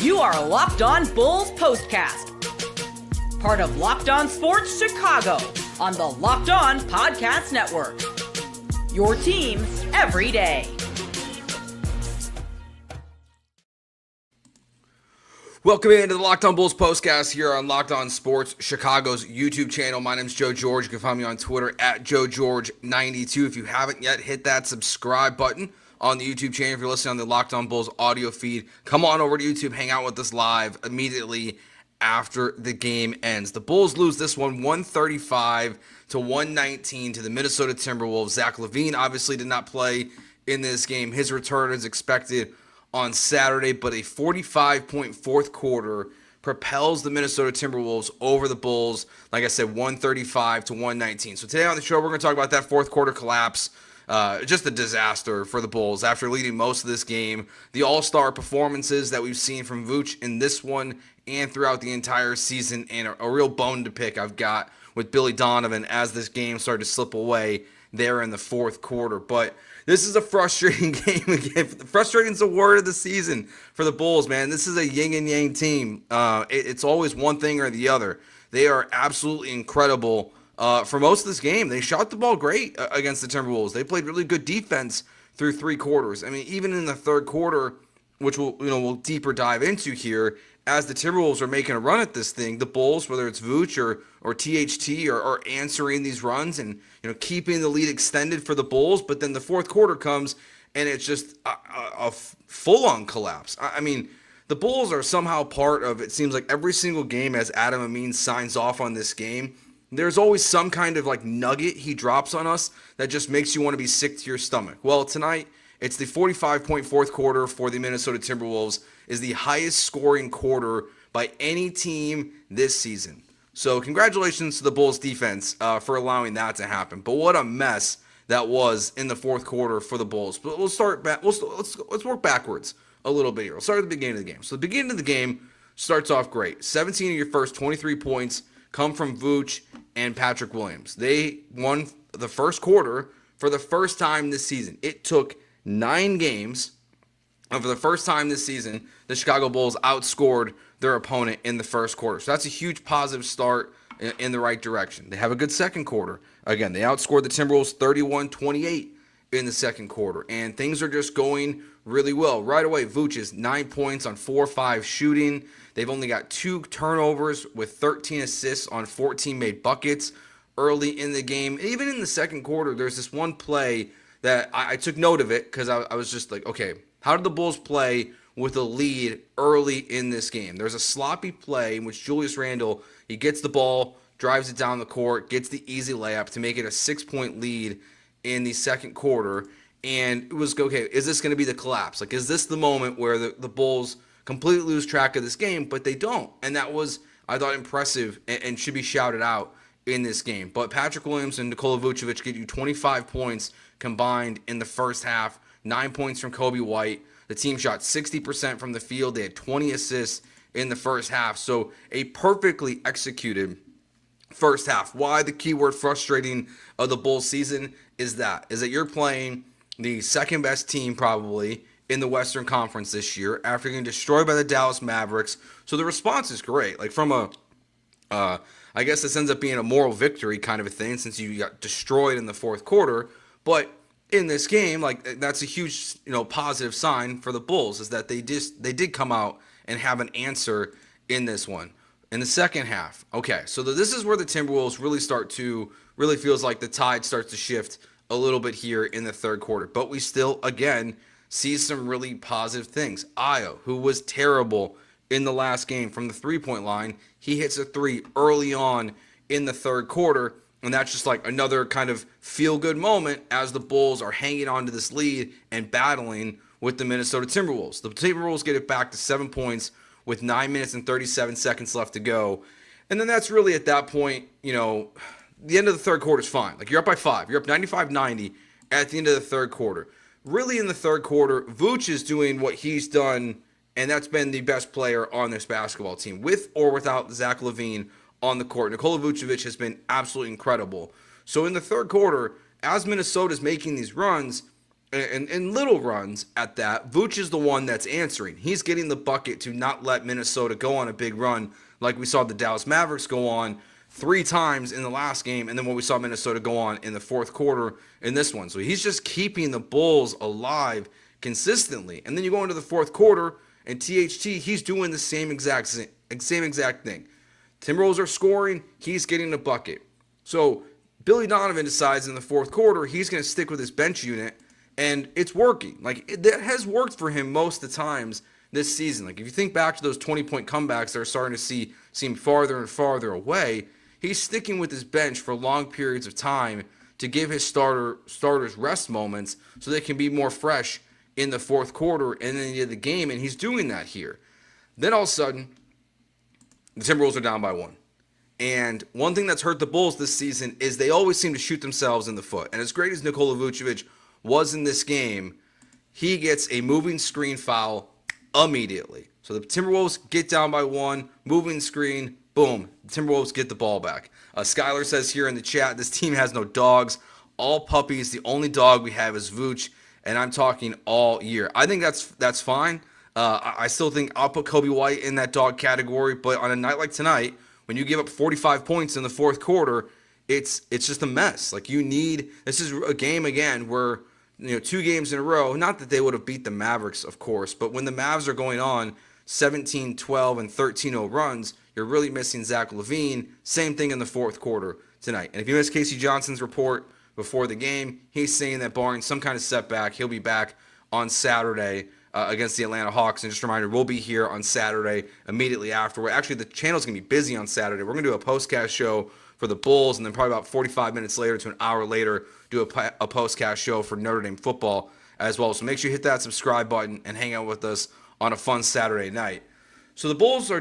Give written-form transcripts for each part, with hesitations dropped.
You are Locked On Bulls Postcast, part of Locked On Sports Chicago on the Locked On Podcast Network. Your team every day. Welcome into the Locked On Bulls Postcast here on Locked On Sports Chicago's YouTube channel. My name is Joe George. You can find me on Twitter at JoeGeorge92. If you haven't yet, hit that subscribe button on the YouTube channel. If you're listening on the Locked On Bulls audio feed, come on over to YouTube, hang out with us live immediately after the game ends. The Bulls lose this one 135-119 to the Minnesota Timberwolves. Zach LaVine obviously did not play in this game. His return is expected on Saturday, but a 45-point fourth quarter propels the Minnesota Timberwolves over the Bulls, like I said, 135-119. So today on the show, we're going to talk about that fourth quarter collapse. Just a disaster for the Bulls after leading most of this game. The all-star performances that we've seen from Vooch in this one and throughout the entire season, and a real bone to pick I've got with Billy Donovan as this game started to slip away there in the fourth quarter. But this is a frustrating game again. Frustrating is the word of the season for the Bulls, man. This is a yin and yang team. It's always one thing or the other. They are absolutely incredible. For most of this game, they shot the ball great against the Timberwolves. They played really good defense through three quarters. I mean, even in the third quarter, which we'll deeper dive into here, as the Timberwolves are making a run at this thing, the Bulls, whether it's Vooch or THT, are answering these runs and keeping the lead extended for the Bulls. But then the fourth quarter comes and it's just a full-on collapse. I mean, the Bulls are somehow part of, it seems like every single game as Adam Amin signs off on this game, there's always some kind of nugget he drops on us that just makes you want to be sick to your stomach. Well, tonight, it's the 45-point fourth quarter for the Minnesota Timberwolves, is the highest scoring quarter by any team this season. So congratulations to the Bulls defense for allowing that to happen. But what a mess that was in the fourth quarter for the Bulls. But we'll start back. Let's work backwards a little bit here. We'll start at the beginning of the game. So the beginning of the game starts off great. 17 of your first 23 points come from Vooch and Patrick Williams. They won the first quarter for the first time this season. It took 9 games, and for the first time this season, the Chicago Bulls outscored their opponent in the first quarter. So that's a huge positive start in the right direction. They have a good second quarter. Again, they outscored the Timberwolves 31-28 in the second quarter, and things are just going really well. Right away, Vooch is 9 points on 4-5 shooting. They've only got 2 turnovers with 13 assists on 14 made buckets early in the game. Even in the second quarter, there's this one play that I took note of it because I was just like, okay, how did the Bulls play with a lead early in this game? There's a sloppy play in which Julius Randle, he gets the ball, drives it down the court, gets the easy layup to make it a 6-point lead in the second quarter. And it was, okay, is this going to be the collapse? Is this the moment where the Bulls completely lose track of this game? But they don't. And that was, I thought, impressive and should be shouted out in this game. But Patrick Williams and Nikola Vucevic get you 25 points combined in the first half, 9 points from Kobe White. The team shot 60% from the field. They had 20 assists in the first half. So a perfectly executed first half. Why the keyword frustrating of the Bulls season is that you're playing the second best team probably in the Western Conference this year after getting destroyed by the Dallas Mavericks. So the response is great. From I guess this ends up being a moral victory kind of a thing since you got destroyed in the fourth quarter. But in this game, that's a huge, positive sign for the Bulls is that they did come out and have an answer in this one. In the second half, okay, so this is where the Timberwolves really feels like the tide starts to shift a little bit here in the third quarter. But we still, again, see some really positive things. Ayo, who was terrible in the last game from the three-point line, he hits a 3 early on in the third quarter. And that's just another kind of feel-good moment as the Bulls are hanging on to this lead and battling with the Minnesota Timberwolves. The Timberwolves get it back to 7 points with 9 minutes and 37 seconds left to go. And then that's really at that point, the end of the third quarter is fine. You're up by 5. You're up 95-90 at the end of the third quarter. Really in the third quarter, Vooch is doing what he's done, and that's been the best player on this basketball team, with or without Zach LaVine on the court. Nikola Vucevic has been absolutely incredible. So in the third quarter, as Minnesota's making these runs, and little runs at that. Vooch is the one that's answering. He's getting the bucket to not let Minnesota go on a big run like we saw the Dallas Mavericks go on 3 times in the last game, and then what we saw Minnesota go on in the fourth quarter in this one. So he's just keeping the Bulls alive consistently. And then you go into the fourth quarter, and THT, he's doing the same exact thing. Timberwolves are scoring, he's getting the bucket. So Billy Donovan decides in the fourth quarter he's going to stick with his bench unit, and it's working. That has worked for him most of the times this season. If you think back to those 20-point comebacks that are starting to seem farther and farther away, he's sticking with his bench for long periods of time to give his starters rest moments so they can be more fresh in the fourth quarter and then the game, and he's doing that here. Then all of a sudden, the Timberwolves are down by 1. And one thing that's hurt the Bulls this season is they always seem to shoot themselves in the foot. And as great as Nikola Vucevic was in this game, he gets a moving screen foul immediately. So the Timberwolves get down by 1, moving screen, boom, the Timberwolves get the ball back. Skylar says here in the chat, this team has no dogs, all puppies. The only dog we have is Vooch, and I'm talking all year. I think that's fine. I still think I'll put Kobe White in that dog category, but on a night like tonight, when you give up 45 points in the fourth quarter, it's just a mess. This is a game again where 2 games in a row, not that they would have beat the Mavericks, of course, but when the Mavs are going on 17, 12, and 13-0 runs, you're really missing Zach LaVine. Same thing in the fourth quarter tonight. And if you missed Casey Johnson's report before the game, he's saying that barring some kind of setback, he'll be back on Saturday against the Atlanta Hawks. And just a reminder, we'll be here on Saturday immediately afterward. Actually, the channel's going to be busy on Saturday. We're going to do a postcast show for the Bulls, and then probably about 45 minutes later to an hour later, do a postcast show for Notre Dame football as well. So make sure you hit that subscribe button and hang out with us on a fun Saturday night. So the Bulls are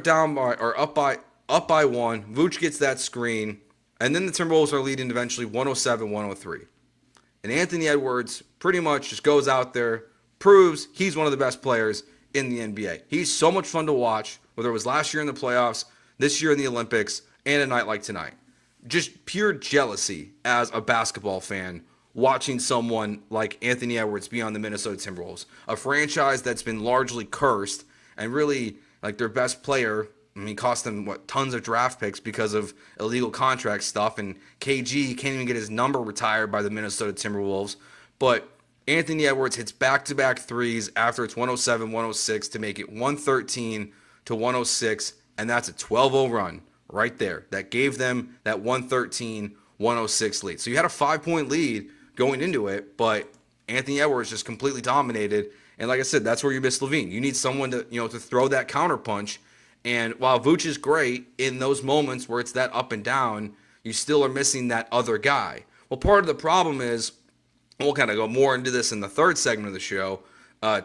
up by 1. Vooch gets that screen, and then the Timberwolves are leading eventually 107-103. And Anthony Edwards pretty much just goes out there, proves he's one of the best players in the NBA. He's so much fun to watch, whether it was last year in the playoffs, this year in the Olympics, and a night like tonight. Just pure jealousy as a basketball fan watching someone like Anthony Edwards be on the Minnesota Timberwolves, a franchise that's been largely cursed, and really their best player, cost them tons of draft picks because of illegal contract stuff, and KG can't even get his number retired by the Minnesota Timberwolves. But Anthony Edwards hits back-to-back threes after it's 107-106 to make it 113-106, and that's a 12-0 run right there. That gave them that 113-106 lead. So you had a 5-point lead going into it, but Anthony Edwards just completely dominated. And like I said, that's where you miss LaVine. You need someone to throw that counterpunch. And while Vooch is great in those moments where it's that up and down, you still are missing that other guy. Well, part of the problem is, we'll kind of go more into this in the third segment of the show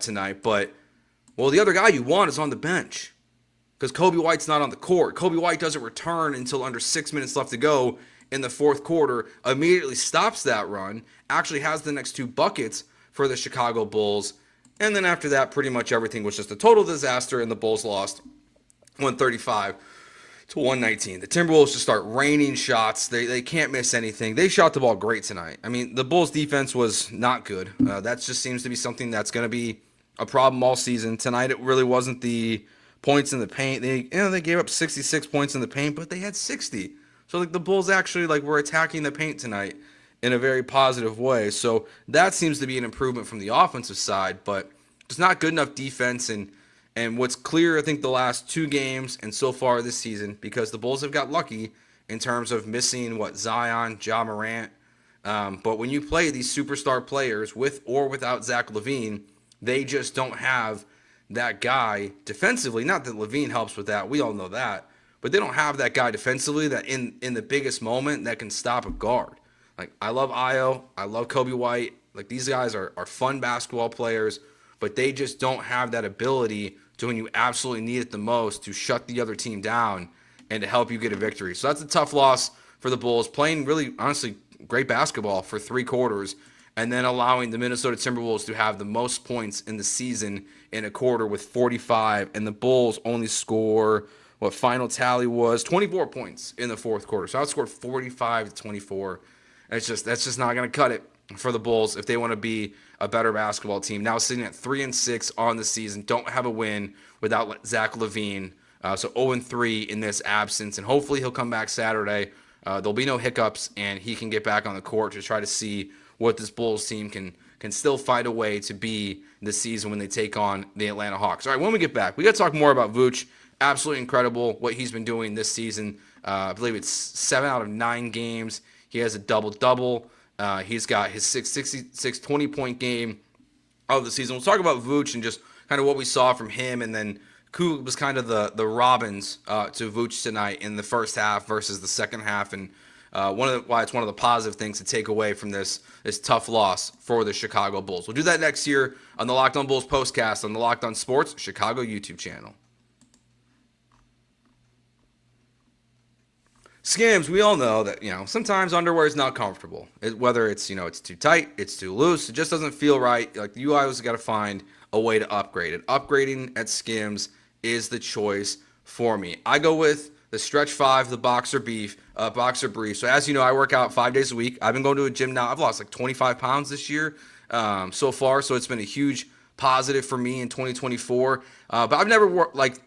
tonight, but the other guy you want is on the bench because Kobe White's not on the court. Kobe White doesn't return until under 6 minutes left to go in the fourth quarter, immediately stops that run, actually has the next 2 buckets for the Chicago Bulls, and then after that, pretty much everything was just a total disaster, and the Bulls lost 135-119. The Timberwolves just start raining shots. They can't miss anything. They shot the ball great tonight. The Bulls defense was not good. That just seems to be something that's going to be a problem all season. Tonight it really wasn't the points in the paint. They gave up 66 points in the paint, but they had 60. So the Bulls actually were attacking the paint tonight in a very positive way. So that seems to be an improvement from the offensive side, but it's not good enough defense. And what's clear, I think, the last 2 games and so far this season, because the Bulls have got lucky in terms of missing, Zion, Ja Morant. But when you play these superstar players with or without Zach LaVine, they just don't have that guy defensively. Not that LaVine helps with that. We all know that. But they don't have that guy defensively that in the biggest moment that can stop a guard. I love Ayo. I love Kobe White. These guys are fun basketball players, but they just don't have that ability to, when you absolutely need it the most, to shut the other team down and to help you get a victory. So that's a tough loss for the Bulls, playing really, honestly, great basketball for 3 quarters, and then allowing the Minnesota Timberwolves to have the most points in the season in a quarter with 45, and the Bulls only score, what final tally was, 24 points in the fourth quarter. So outscored 45-24. That's just not going to cut it. for the Bulls if they want to be a better basketball team. Now sitting at 3-6 on the season, don't have a win without Zach LaVine. So 0-3 in this absence, and hopefully he'll come back Saturday. There'll be no hiccups, and he can get back on the court to try to see what this Bulls team can still find a way to be this season when they take on the Atlanta Hawks. All right, when we get back, we got to talk more about Vooch. Absolutely incredible what he's been doing this season. I believe it's 7 out of 9 games. He has a double-double. He's got his 20-point game of the season. We'll talk about Vooch and just kind of what we saw from him, and then who was kind of the Robins to Vooch tonight in the first half versus the second half, and why it's one of the positive things to take away from this tough loss for the Chicago Bulls. We'll do that next year on the Locked On Bulls postcast on the Locked On Sports Chicago YouTube channel. Skims, we all know that, sometimes underwear is not comfortable. Whether it's, it's too tight, it's too loose, it just doesn't feel right. Like, you always got to find a way to upgrade it. Upgrading at Skims is the choice for me. I go with the Stretch 5, the Boxer Brief. So as you know, I work out 5 days a week. I've been going to a gym now. I've lost like 25 pounds this year so far, so it's been a huge positive for me in 2024. But I've never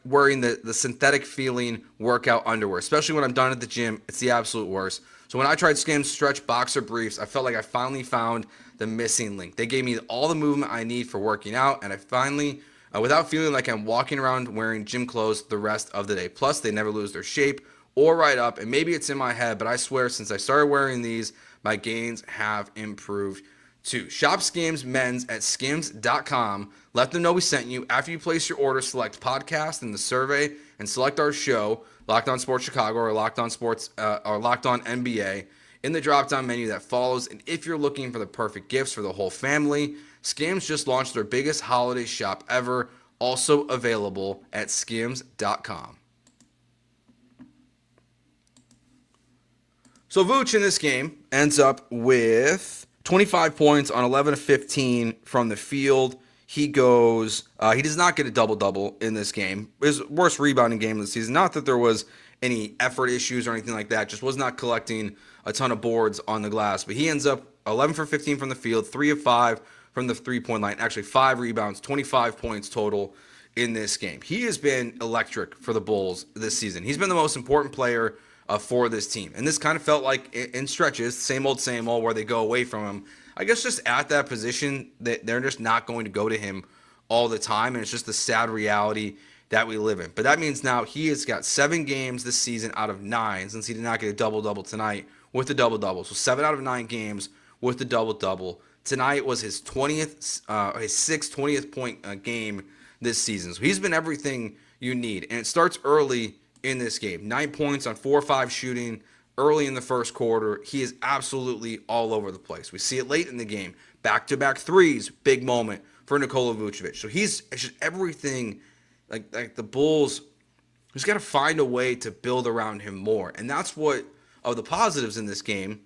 wearing the synthetic feeling workout underwear, especially when I'm done at the gym. It's the absolute worst. So when I tried Skims Stretch Boxer Briefs, I felt like I finally found the missing link. They gave me all the movement I need for working out, and I finally, without feeling like I'm walking around wearing gym clothes the rest of the day. Plus, they never lose their shape or ride up, and maybe it's in my head, but I swear since I started wearing these, my gains have improved too. Shop SKIMS Mens at skims.com. Let them know we sent you. After you place your order, select podcast in the survey and select our show, Locked On Sports Chicago or Locked On Sports or Locked On NBA in the drop-down menu that follows. And if you're looking for the perfect gifts for the whole family, Skims just launched their biggest holiday shop ever, also available at skims.com. So Vooch in this game ends up with 25 points on 11 of 15 from the field. He does not get a double-double in this game. His worst rebounding game of the season. Not that there was any effort issues or anything like that. Just was not collecting a ton of boards on the glass. But he ends up 11 for 15 from the field, 3 of 5 from the three-point line. Actually, 5 rebounds, 25 points total in this game. He has been electric for the Bulls this season. He's been the most important player for this team. And this kind of felt like in stretches, same old, where they go away from him. I guess just at that position, that they're just not going to go to him all the time. And it's just the sad reality that we live in. But that means now he has got 7 games this season out of 9, since he did not get a double-double tonight with the double-double. So 7 out of 9 games with the double-double. Tonight was his 6th 20th point game this season. So he's been everything you need. And it starts early in this game. 9 points on 4 or 5 shooting early in the first quarter. He is absolutely all over the place. We see it late in the game. Back-to-back threes, big moment for Nikola Vucevic. So it's just everything, like the Bulls, he's got to find a way to build around him more. And that's what, of the positives in this game,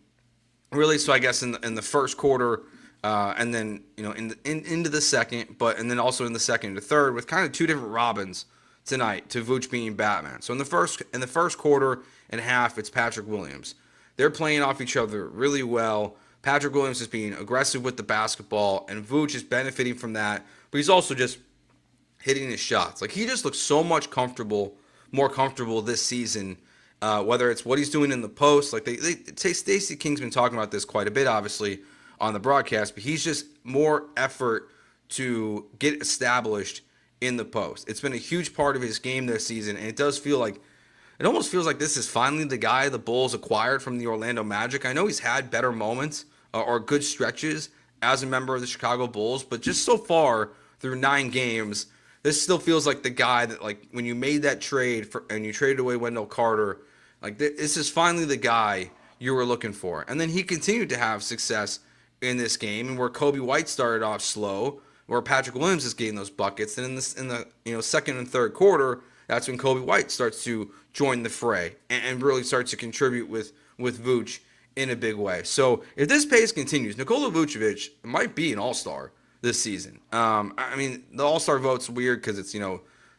really. So I guess in the first quarter, and then into the second, and then also in the second to third, with kind of 2 different Robins tonight, to Vooch being Batman. So in the first quarter and half, it's Patrick Williams. They're playing off each other really well. Patrick Williams is being aggressive with the basketball, and Vooch is benefiting from that. But he's also just hitting his shots. Like, he just looks so much more comfortable this season. Whether it's what he's doing in the post, like Stacey King's been talking about this quite a bit, obviously, on the broadcast, but he's just more effort to get established in the post. It's been a huge part of his game this season, and it almost feels like this is finally the guy the Bulls acquired from the Orlando Magic. I know he's had better moments or good stretches as a member of the Chicago Bulls, but just so far through 9 games, this still feels like the guy that, like, when you made that trade and you traded away Wendell Carter, like, this is finally the guy you were looking for. And then he continued to have success in this game, and where Kobe White started off slow, where Patrick Williams is getting those buckets, and in the second and third quarter, that's when Kobe White starts to join the fray and really starts to contribute with Vooch in a big way. So if this pace continues, Nikola Vucevic might be an all-star this season. I mean, the all-star vote's weird because it's,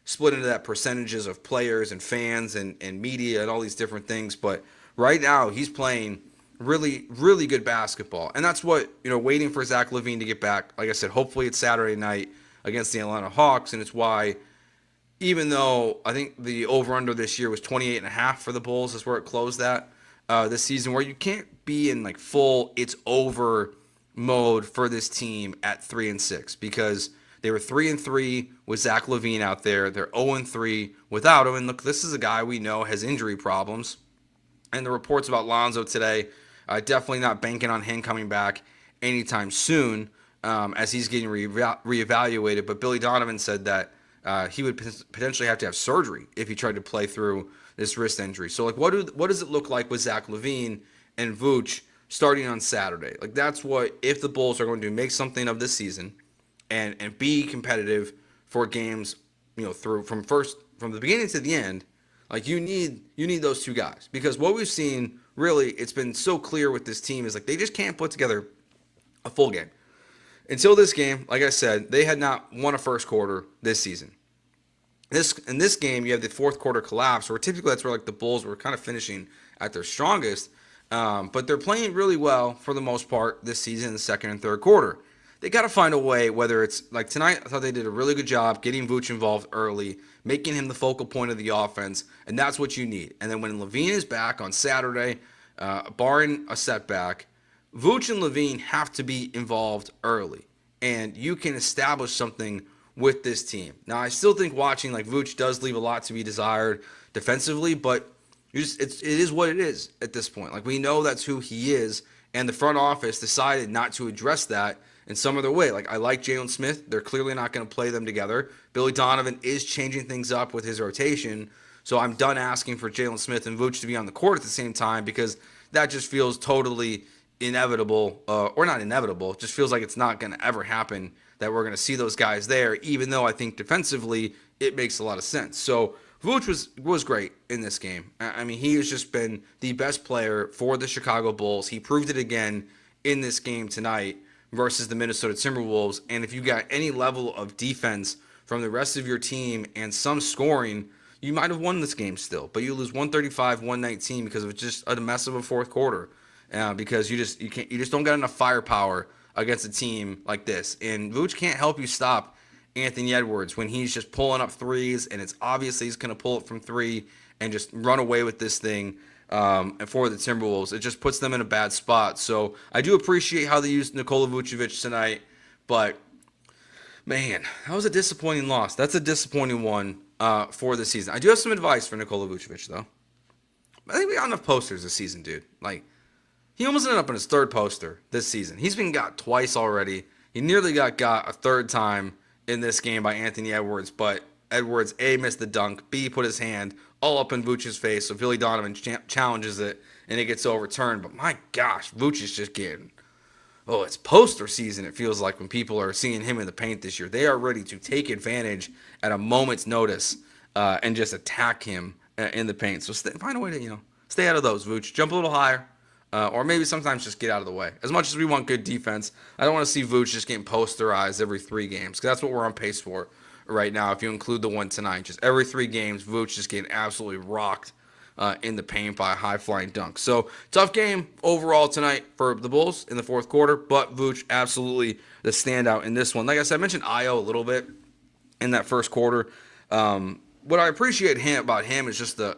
split into that percentages of players and fans and media and all these different things. But right now, he's playing really, really good basketball. And that's what, waiting for Zach LaVine to get back. Like I said, hopefully it's Saturday night against the Atlanta Hawks. And it's why, even though I think the over-under this year was 28.5 for the Bulls, is where it closed at this season, where you can't be in like full it's over mode for this team at 3-6, because they were 3-3 with Zach LaVine out there. They're 0-3 without him. And look, this is a guy we know has injury problems. And the reports about Lonzo today, definitely not banking on him coming back anytime soon, as he's getting reevaluated. But Billy Donovan said that he would potentially have to have surgery if he tried to play through this wrist injury. So, like, what does it look like with Zach LaVine and Vooch starting on Saturday? Like, that's what, if the Bulls are going to make something of this season and be competitive for games, through from the beginning to the end. Like, you need those two guys, because what we've seen, really, it's been so clear with this team, is like they just can't put together a full game. Until this game, like I said, they had not won a first quarter this season. In this game, you have the fourth quarter collapse, where typically that's where like the Bulls were kind of finishing at their strongest, but they're playing really well for the most part this season in the second and third quarter. They got to find a way, whether it's like tonight, I thought they did a really good job getting Vooch involved early, making him the focal point of the offense, and that's what you need. And then when LaVine is back on Saturday, barring a setback, Vooch and LaVine have to be involved early, and you can establish something with this team. Now, I still think watching, like, Vooch does leave a lot to be desired defensively, but it is what it is at this point. Like, we know that's who he is, and the front office decided not to address that in some other way. Like, I like Jalen Smith. They're clearly not going to play them together. Billy Donovan is changing things up with his rotation, so I'm done asking for Jalen Smith and Vooch to be on the court at the same time, because that just feels totally inevitable, or not inevitable. It just feels like it's not going to ever happen that we're going to see those guys there, even though I think defensively it makes a lot of sense. So Vooch was great in this game. I mean, he has just been the best player for the Chicago Bulls. He proved it again in this game tonight versus the Minnesota Timberwolves. And if you got any level of defense from the rest of your team and some scoring, you might have won this game still. But you lose 135-119 because of just a mess of a fourth quarter. Because you just don't got enough firepower against a team like this. And Vooch can't help you stop Anthony Edwards when he's just pulling up threes, and it's obviously he's going to pull it from three and just run away with this thing. And for the Timberwolves, it just puts them in a bad spot. So I do appreciate how they used Nikola Vucevic tonight, but man, that was a disappointing loss. That's a disappointing one for the season. I do have some advice for Nikola Vucevic, though. I think we got enough posters this season, dude. Like, he almost ended up in his third poster this season. He's been got twice already. He nearly got a third time in this game by Anthony Edwards, but Edwards, A, missed the dunk, B, put his hand all up in Vooch's face, so Billy Donovan challenges it, and it gets overturned. But my gosh, Vooch is just getting, it's poster season, it feels like, when people are seeing him in the paint this year. They are ready to take advantage at a moment's notice and just attack him in the paint. So find a way to, stay out of those, Vooch. Jump a little higher. Or maybe sometimes just get out of the way. As much as we want good defense, I don't want to see Vooch just getting posterized every 3 games, because that's what we're on pace for right now, if you include the one tonight. Just every 3 games, Vooch just getting absolutely rocked in the paint by a high-flying dunk. So, tough game overall tonight for the Bulls in the fourth quarter, but Vooch absolutely the standout in this one. Like I said, I mentioned Ayo a little bit in that first quarter. What I appreciate about him is just the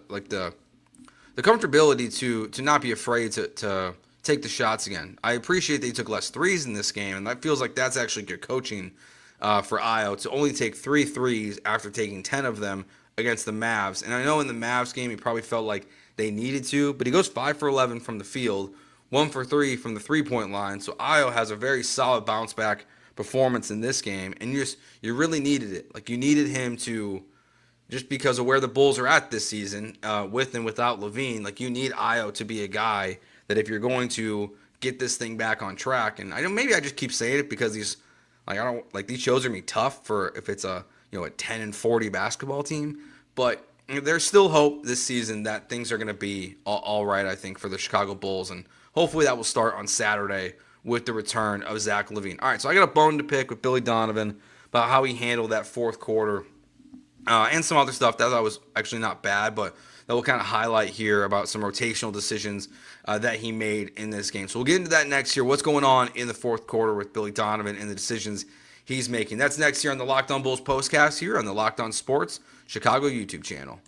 comfortability to not be afraid to take the shots again. I appreciate that he took less threes in this game, and that feels like that's actually good coaching for Ayo, to only take 3 threes after taking 10 of them against the Mavs. And I know in the Mavs game he probably felt like they needed to, but he goes 5 for 11 from the field, 1 for 3 from the three-point line. So Ayo has a very solid bounce-back performance in this game, and you really needed it. Like, you needed him to, just because of where the Bulls are at this season, with and without LaVine, like, you need Ayo to be a guy that, if you're going to get this thing back on track, and I know maybe I just keep saying it because these shows are gonna be tough for if it's a 10-40 basketball team, but there's still hope this season that things are gonna be all right, I think, for the Chicago Bulls, and hopefully that will start on Saturday with the return of Zach LaVine. All right, so I got a bone to pick with Billy Donovan about how he handled that fourth quarter. And some other stuff that I thought was actually not bad, but that we'll kind of highlight here about some rotational decisions that he made in this game. So we'll get into that next year. What's going on in the fourth quarter with Billy Donovan and the decisions he's making. That's next year on the Locked On Bulls postcast here on the Locked On Sports Chicago YouTube channel.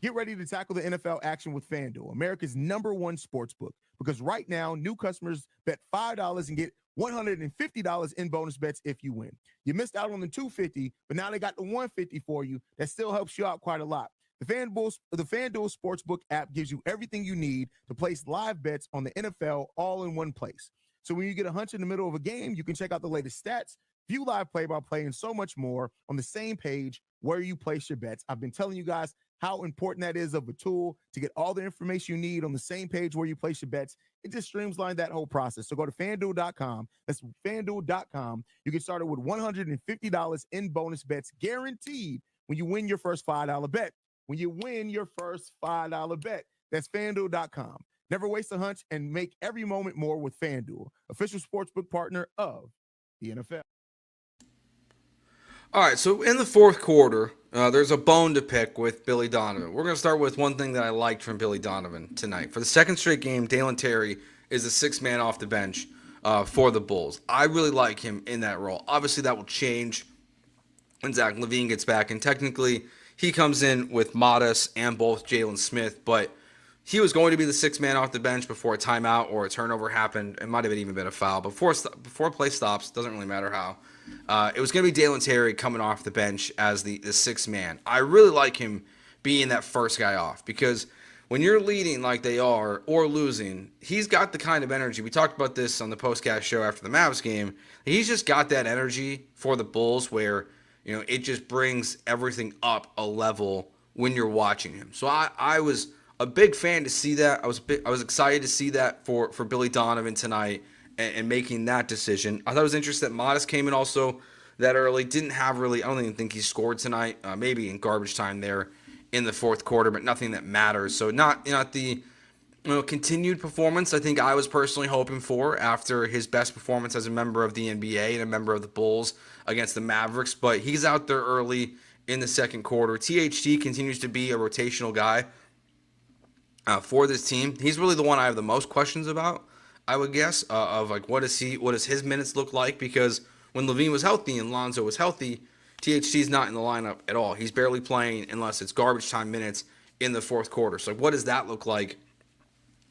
Get ready to tackle the NFL action with FanDuel, America's #1 sportsbook. Because right now, new customers bet $5 and get $150 in bonus bets if you win. You missed out on the $250, but now they got the $150 for you. That still helps you out quite a lot. The FanDuel Sportsbook app gives you everything you need to place live bets on the NFL all in one place. So when you get a hunch in the middle of a game, you can check out the latest stats, view live play-by-play, and so much more on the same page where you place your bets. I've been telling you guys how important that is of a tool to get all the information you need on the same page where you place your bets. It just streamlines that whole process. So go to FanDuel.com. That's FanDuel.com. You get started with $150 in bonus bets guaranteed when you win your first $5 bet. When you win your first $5 bet. That's FanDuel.com. Never waste a hunch and make every moment more with FanDuel, official sportsbook partner of the NFL. All right, so in the fourth quarter, there's a bone to pick with Billy Donovan. We're going to start with one thing that I liked from Billy Donovan tonight. For the second straight game, Dalen Terry is the sixth man off the bench for the Bulls. I really like him in that role. Obviously, that will change when Zach LaVine gets back, and technically he comes in with Modest and both Jalen Smith, but he was going to be the sixth man off the bench before a timeout or a turnover happened. It might have even been a foul. Before play stops, doesn't really matter how. It was going to be Dalen Terry coming off the bench as the sixth man. I really like him being that first guy off because when you're leading like they are or losing, he's got the kind of energy. We talked about this on the postcast show after the Mavs game. He's just got that energy for the Bulls where, it just brings everything up a level when you're watching him. So I was a big fan to see that. I was excited to see that for Billy Donovan tonight and making that decision. I thought it was interesting that Modest came in also that early. Didn't have really, I don't even think he scored tonight. Maybe in garbage time there in the fourth quarter, but nothing that matters. So not the continued performance I think I was personally hoping for after his best performance as a member of the NBA and a member of the Bulls against the Mavericks. But he's out there early in the second quarter. THT continues to be a rotational guy for this team. He's really the one I have the most questions about, I would guess, of like what does his minutes look like? Because when LaVine was healthy and Lonzo was healthy, THT's not in the lineup at all. He's barely playing unless it's garbage time minutes in the fourth quarter. So what does that look like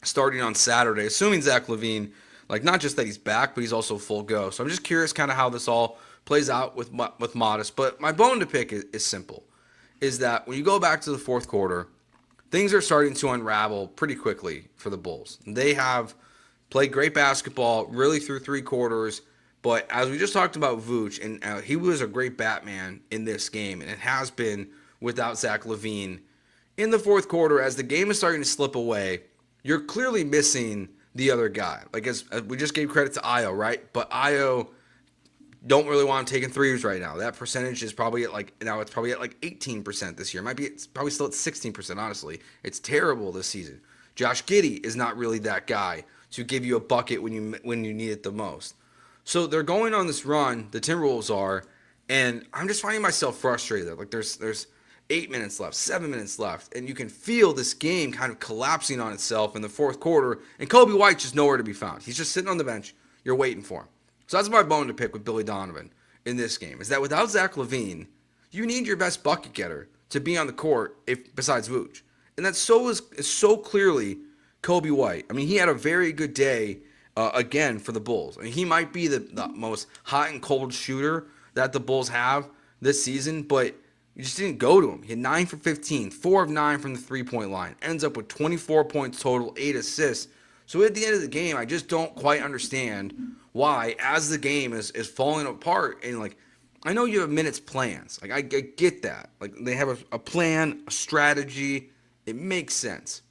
starting on Saturday? Assuming Zach LaVine, like not just that he's back, but he's also full go. So I'm just curious kind of how this all plays out with Modest. But my bone to pick is simple, is that when you go back to the fourth quarter, things are starting to unravel pretty quickly for the Bulls. They have played great basketball really through three quarters, but as we just talked about Vooch, and he was a great Batman in this game, and it has been without Zach LaVine. In the fourth quarter, as the game is starting to slip away, you're clearly missing the other guy. Like as we just gave credit to Ayo, right? But Ayo don't really want to take in threes right now. That percentage is probably at it's probably at 18% this year. It's probably still at 16%, honestly. It's terrible this season. Josh Giddey is not really that guy to give you a bucket when you need it the most. So they're going on this run, the Timberwolves are, and I'm just finding myself frustrated. Like there's 8 minutes left, 7 minutes left, and you can feel this game kind of collapsing on itself in the fourth quarter, and Kobe White's just nowhere to be found. He's just sitting on the bench. You're waiting for him. So that's my bone to pick with Billy Donovan in this game, is that without Zach LaVine, you need your best bucket getter to be on the court besides Vooch. And that is so clearly Kobe White. I mean, he had a very good day again for the Bulls. I mean, he might be the most hot and cold shooter that the Bulls have this season, but you just didn't go to him. He had 9 for 15, 4 of 9 from the three-point line, ends up with 24 points total, 8 assists. So at the end of the game, I just don't quite understand why, as the game is falling apart, and like, I know you have minutes plans. Like, I get that. Like, they have a plan, a strategy. It makes sense.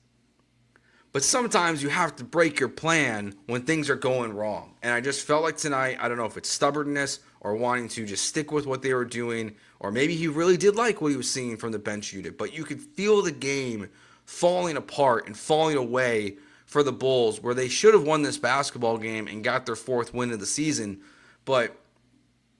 But sometimes you have to break your plan when things are going wrong. And I just felt like tonight, I don't know if it's stubbornness or wanting to just stick with what they were doing, or maybe he really did like what he was seeing from the bench unit. But you could feel the game falling apart and falling away for the Bulls, where they should have won this basketball game and got their fourth win of the season. But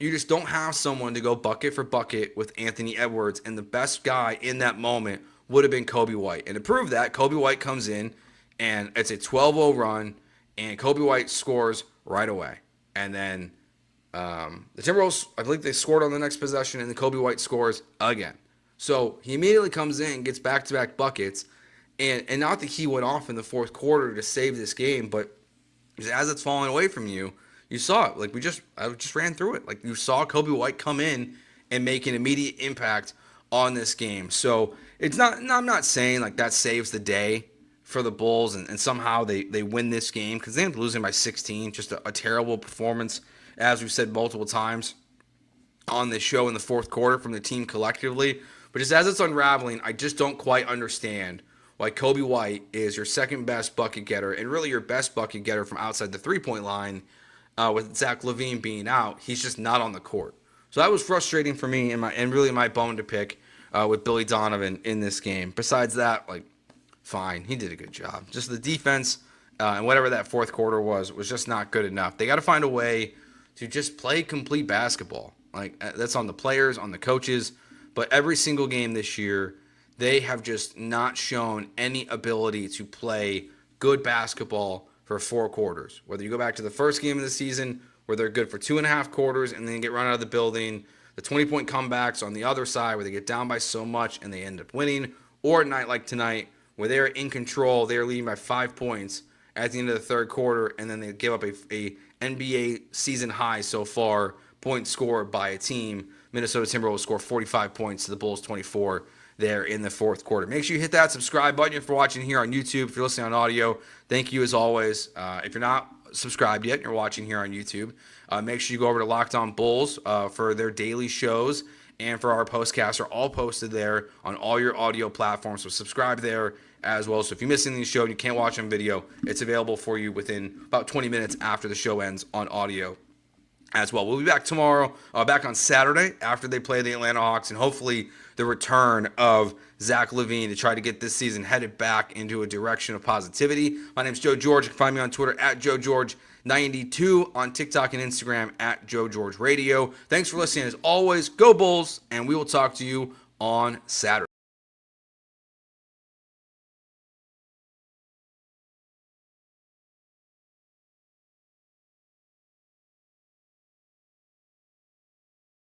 you just don't have someone to go bucket for bucket with Anthony Edwards, and the best guy in that moment would have been Kobe White. And to prove that, Kobe White comes in, and it's a 12-0 run, and Kobe White scores right away. And then the Timberwolves, I believe they scored on the next possession, and then Kobe White scores again. So he immediately comes in, gets back-to-back buckets, and not that he went off in the fourth quarter to save this game, but as it's falling away from you, you saw it. Like I just ran through it. Like you saw Kobe White come in and make an immediate impact on this game. So it's not. I'm not saying like that saves the day for the Bulls and somehow they win this game, because they ended up losing by 16. Just a terrible performance, as we've said multiple times on this show in the fourth quarter from the team collectively. But just as it's unraveling, I just don't quite understand why Kobe White is your second best bucket getter and really your best bucket getter from outside the three-point line. With Zach LaVine being out, he's just not on the court. So that was frustrating for me and really my bone to pick with Billy Donovan in this game. Besides that, like, fine, he did a good job. Just the defense and whatever that fourth quarter was just not good enough. They got to find a way to just play complete basketball. Like, that's on the players, on the coaches. But every single game this year, they have just not shown any ability to play good basketball for 4 quarters. Whether you go back to the first game of the season where they're good for 2.5 quarters and then get run out of the building, the 20-point comebacks on the other side where they get down by so much and they end up winning, or a night like tonight where they're in control, they're leading by 5 points at the end of the third quarter, and then they give up a NBA season high so far point scored by a team. Minnesota Timberwolves score 45 points to the Bulls 24 there in the fourth quarter. Make sure you hit that subscribe button if you're watching here on YouTube. If you're listening on audio, thank you as always. If you're not subscribed yet and you're watching here on YouTube, make sure you go over to Locked On Bulls for their daily shows and for our postcasts are all posted there on all your audio platforms. So subscribe there as well. So if you're missing these shows and you can't watch on video, it's available for you within about 20 minutes after the show ends on audio as well. We'll be back tomorrow, back on Saturday after they play the Atlanta Hawks, and hopefully the return of Zach LaVine to try to get this season headed back into a direction of positivity. My name's Joe George. You can find me on Twitter at JoeGeorge92, on TikTok and Instagram at JoeGeorgeRadio. Thanks for listening. As always, go Bulls, and we will talk to you on Saturday.